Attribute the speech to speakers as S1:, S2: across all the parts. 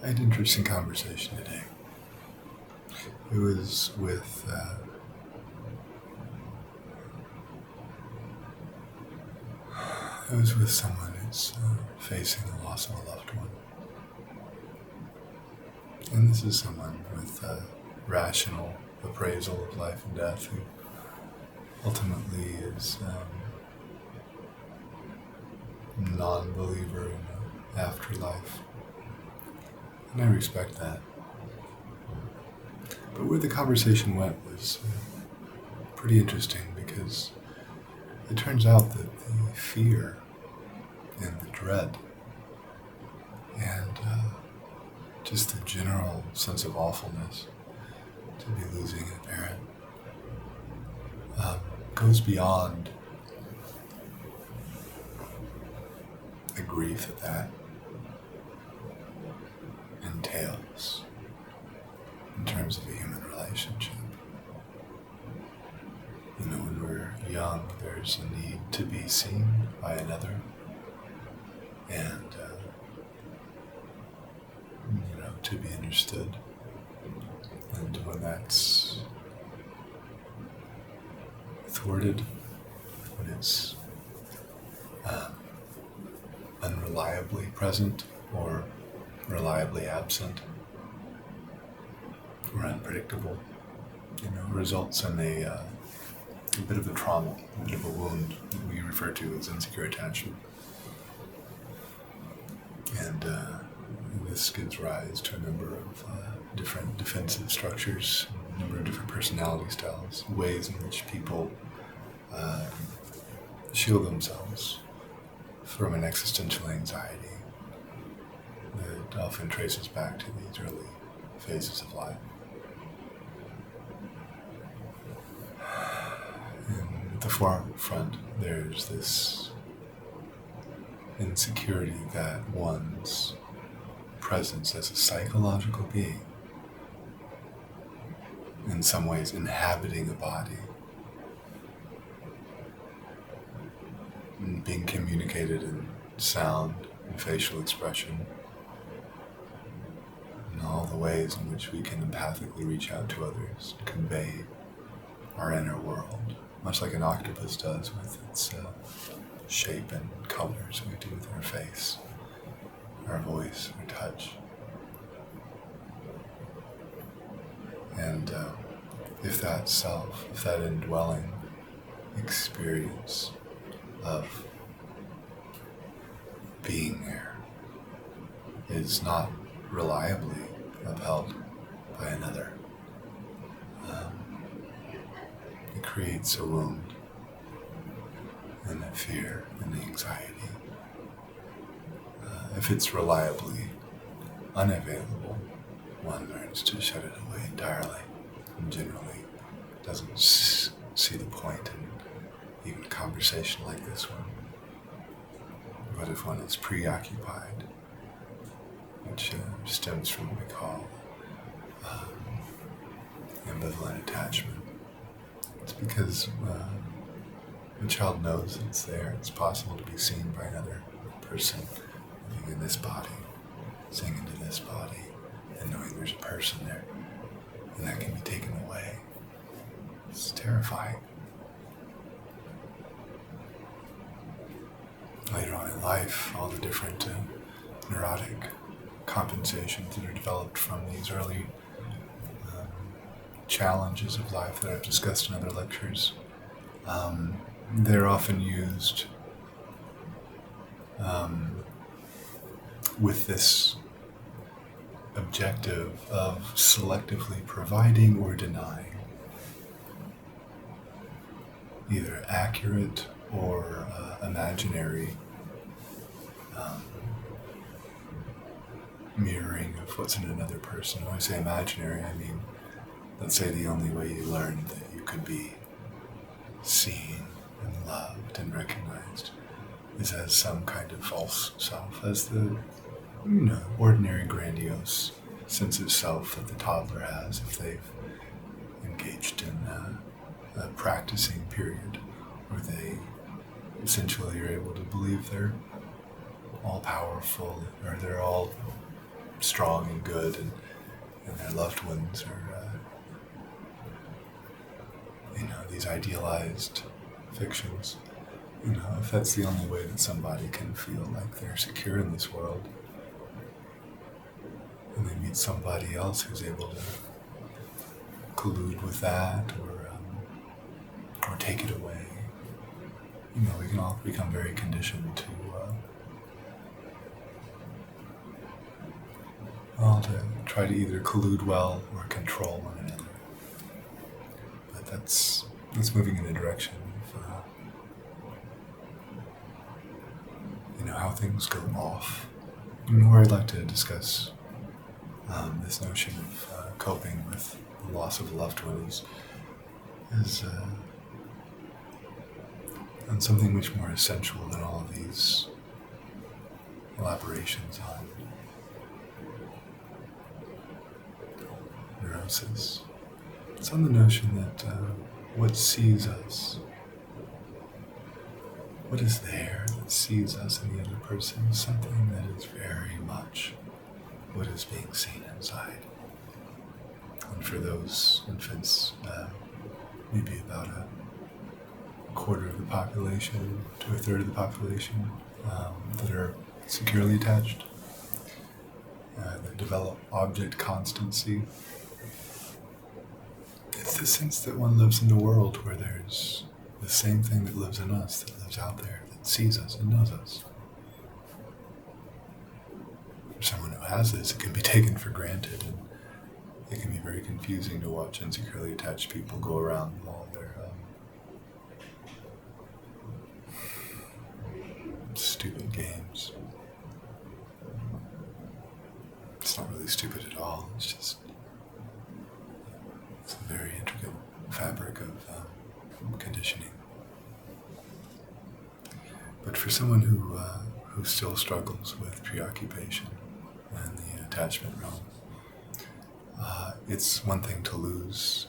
S1: I had an interesting conversation today. It was with someone who's facing the loss of a loved one, and this is someone with rational appraisal of life and death, who ultimately is non-believer in an afterlife, and I respect that. But where the conversation went was pretty interesting, because it turns out that the fear and the dread and just the general sense of awfulness to be losing a parent goes beyond the grief that entails in terms of a human relationship. When we're young, there's a need to be seen by another, and to be understood. And when that's thwarted, when it's unreliably present or reliably absent or unpredictable, results in a bit of a trauma, a bit of a wound that we refer to as insecure attachment. And this gives rise to a number of different defensive structures, a number of different personality styles, ways in which people shield themselves from an existential anxiety that often traces back to these early phases of life. And at the forefront, there's this insecurity that one's presence as a psychological being, in some ways inhabiting a body, and being communicated in sound and facial expression, and all the ways in which we can empathically reach out to others, convey our inner world, much like an octopus does with its shape and colors we do with our face, our voice, our touch. And if that self, if that indwelling experience of being there is not reliably upheld by another, it creates a wound and a fear and anxiety. If it's reliably unavailable, one learns to shut it away entirely, and generally doesn't see the point in even a conversation like this one. But if one is preoccupied, which stems from what we call ambivalent attachment, it's because the child knows it's there. It's possible to be seen by another person living in this body, seeing into this body, and knowing there's a person there, and that can be taken away. It's terrifying. Later on in life, all the different neurotic compensations that are developed from these early challenges of life that I've discussed in other lectures, they're often used with this objective of selectively providing or denying either accurate or imaginary mirroring of what's in another person. When I say imaginary, I mean, let's say the only way you learned that you could be seen and loved and recognized is as some kind of false self, as the ordinary grandiose sense of self that the toddler has if they've engaged in a practicing period where they essentially are able to believe they're all powerful, or they're all strong and good, and their loved ones are, these idealized fictions. If that's the only way that somebody can feel like they're secure in this world, and they meet somebody else who's able to collude with that or take it away, we can all become very conditioned to try to either collude well or control one another. But that's moving in the direction of how things go off. And where I'd like to discuss this notion of coping with the loss of a loved one is on something much more essential than all of these elaborations on neurosis. It's on the notion that what sees us, what is there that sees us in the other person, is something that is very much what is being seen inside. And for those infants, maybe about a quarter of the population to a third of the population that are securely attached, that develop object constancy. It's the sense that one lives in a world where there's the same thing that lives in us, that lives out there, that sees us and knows us. For someone who has this, it can be taken for granted, and it can be very confusing to watch insecurely attached people go around with all their stupid games. It's not really stupid at all. It's a very intricate fabric of conditioning. But for someone who still struggles with preoccupation and the attachment realm, it's one thing to lose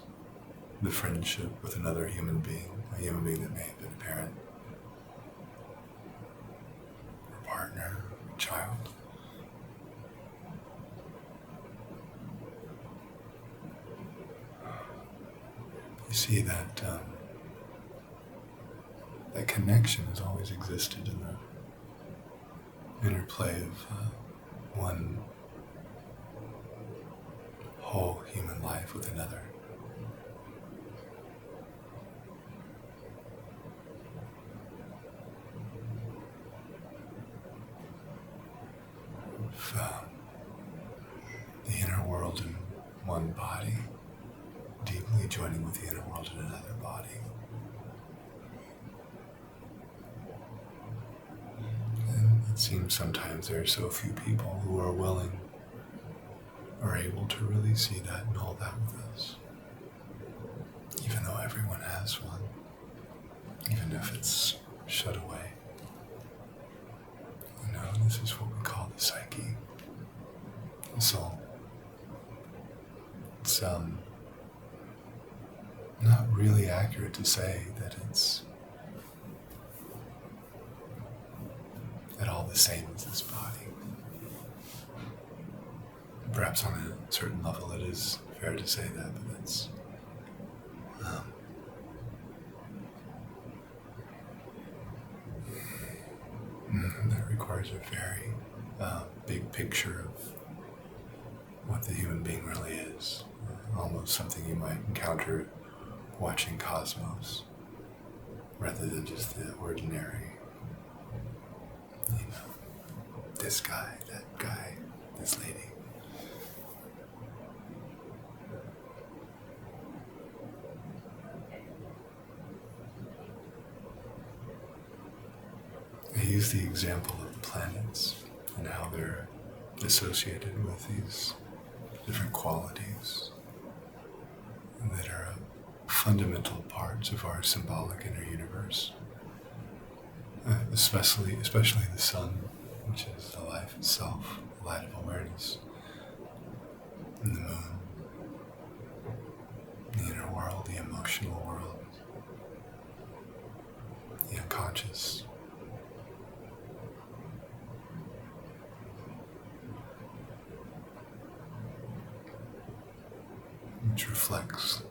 S1: the friendship with another human being, a human being that may have been a parent, or partner, or child. You see that that connection has always existed in the interplay of one whole human life with another. Of, the inner world in one body deeply joining with the inner world in another body. And it seems sometimes there are so few people who are willing or able to really see that and hold that with us. Even though everyone has one, even if it's shut away. This is what we call the psyche, the soul. It's not really accurate to say that it's at all the same as this body. Perhaps on a certain level it is fair to say that, but that's that requires a very big picture of what the human being really is. Almost something you might encounter watching Cosmos, rather than just the ordinary, this guy, that guy, this lady. I use the example of the planets and how they're associated with these different qualities that are fundamental parts of our symbolic inner universe, especially the sun, which is the life itself, the light of awareness, and the moon, the inner world, the emotional world, the unconscious. which reflects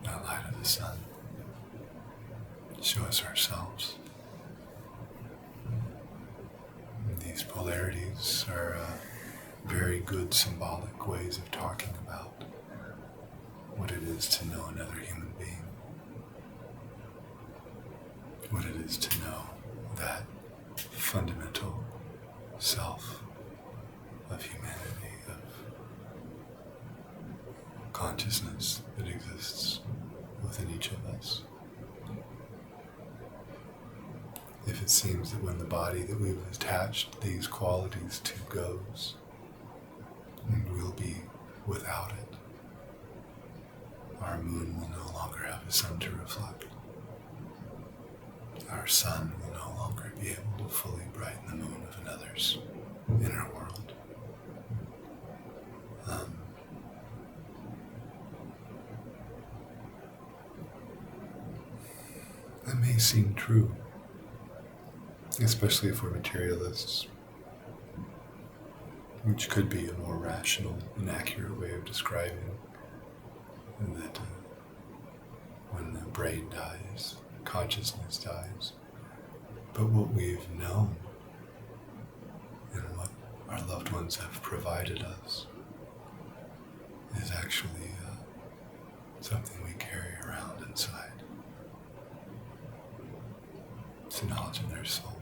S1: that light of the sun, show us ourselves. And these polarities are very good symbolic ways of talking about what it is to know another human being, what it is to know that fundamental self of humanity, of consciousness that exists within each of us. If it seems that when the body that we've attached these qualities to goes, and we'll be without it, our moon will no longer have a sun to reflect. Our sun will no longer be able to fully brighten the moon of another's inner world. That may seem true, especially if we're materialists, which could be a more rational and accurate way of describing that when the brain dies, consciousness dies. But what we've known and what our loved ones have provided us is actually something we carry around inside. It's the knowledge of their soul.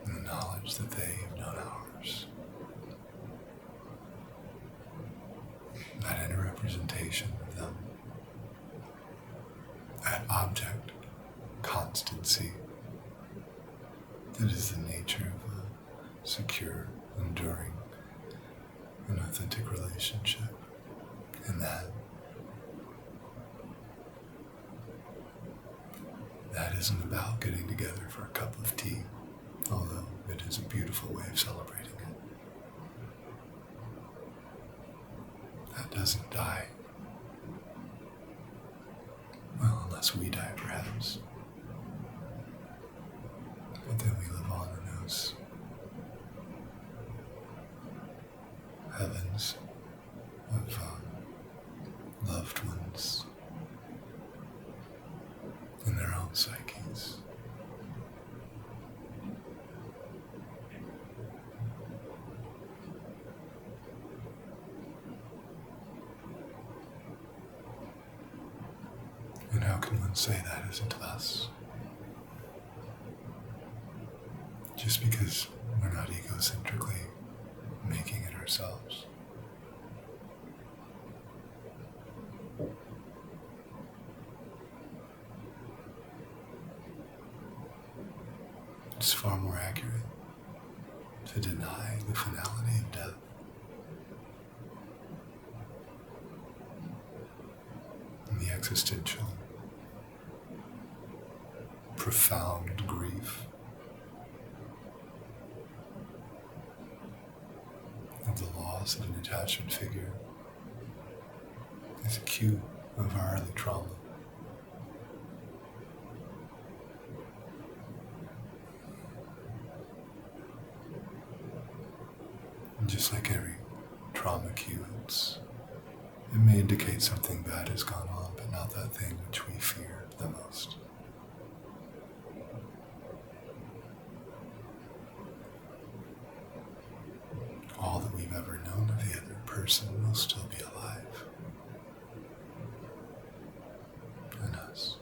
S1: And the knowledge that they have known ours. That inner representation of them. That object constancy that is the nature of a secure, enduring, and authentic relationship. And that isn't about getting together for a cup of tea, although it is a beautiful way of celebrating it. That doesn't die. Well, unless we die, perhaps. But then we live on in those heavens of loved ones in their own psyches. And how can one say that isn't us? Just because we're not egocentrically making it ourselves. It's far more accurate to deny the finality of death. And the existential, profound grief of the loss of an attachment figure is a cue of our early trauma. And just like every trauma cue, it may indicate something bad has gone on, but not that thing which we fear the most. All that we've ever known of the other person will still be alive in us.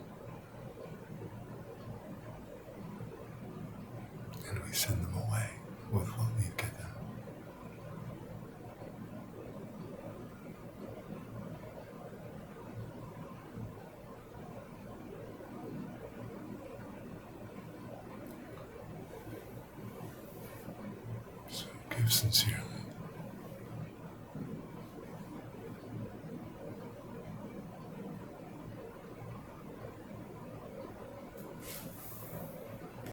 S1: And we send them away with what we've given. So give sincerely.